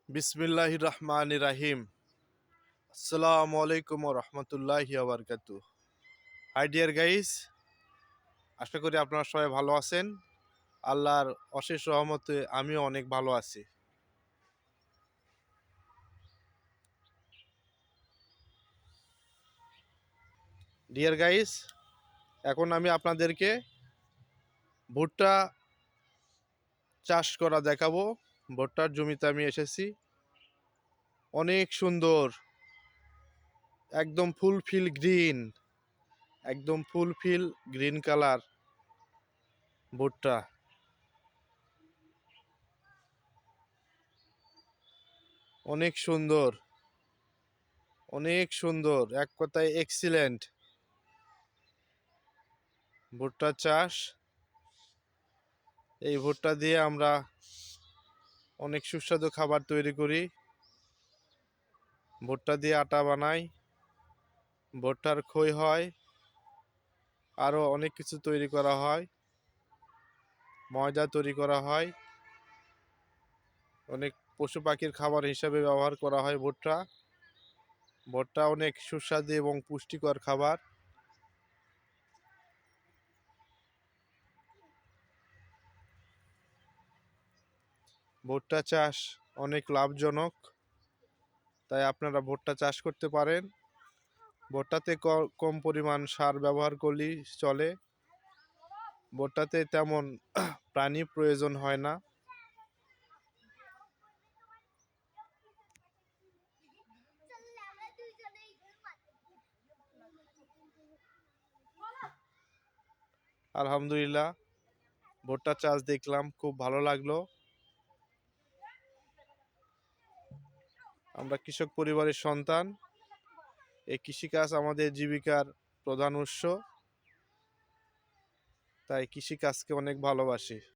বিসমিল্লাহির রহমানির রাহিম। আসসালামু আলাইকুম ওয়া রাহমাতুল্লাহি ওয়া বারাকাতুহু। হাই ডিয়ার গাইস, আশা করি আপনারা সবাই ভালো আছেন। আল্লাহর অশেষ রহমতে আমিও অনেক ভালো আছি। ডিয়ার গাইস, এখন আমি আপনাদেরকে ভুট্টা চাষ করা দেখাবো। ভুট্টার জমিতে আমি এসেছি। অনেক সুন্দর, একদম ফুলফিল গ্রিন, একদম ফুলফিল গ্রিন কালার ভুট্টা। অনেক সুন্দর, অনেক সুন্দর, এক কথায় এক্সিলেন্ট ভুট্টা চাষ। এই ভুট্টা দিয়ে আমরা অনেক সুস্বাদু খাবার তৈরি করি। ভুট্টা দিয়ে আটা বানাই, ভুট্টার খই হয়, আরও অনেক কিছু তৈরি করা হয়, ময়দা তৈরি করা হয়, অনেক পশু পাখির খাবার হিসাবে ব্যবহার করা হয় ভুট্টা। ভুট্টা অনেক সুস্বাদু এবং পুষ্টিকর খাবার। ভুট্টা চাষ অনেক লাভজনক, তাই আপনারা ভুট্টা চাষ করতে পারেন। ভুট্টাতে কম পরিমাণ সার ব্যবহার করলেই চলে। ভুট্টাতে তেমন পানি প্রয়োজন হয় না। আলহামদুলিল্লাহ, ভুট্টা চাষ দেখলাম, খুব ভালো লাগলো। আমরা কৃষক পরিবারের সন্তান। এই কৃষিকাজ আমাদের জীবিকার প্রধান উৎস, তাই কৃষিকাজকে অনেক ভালোবাসি।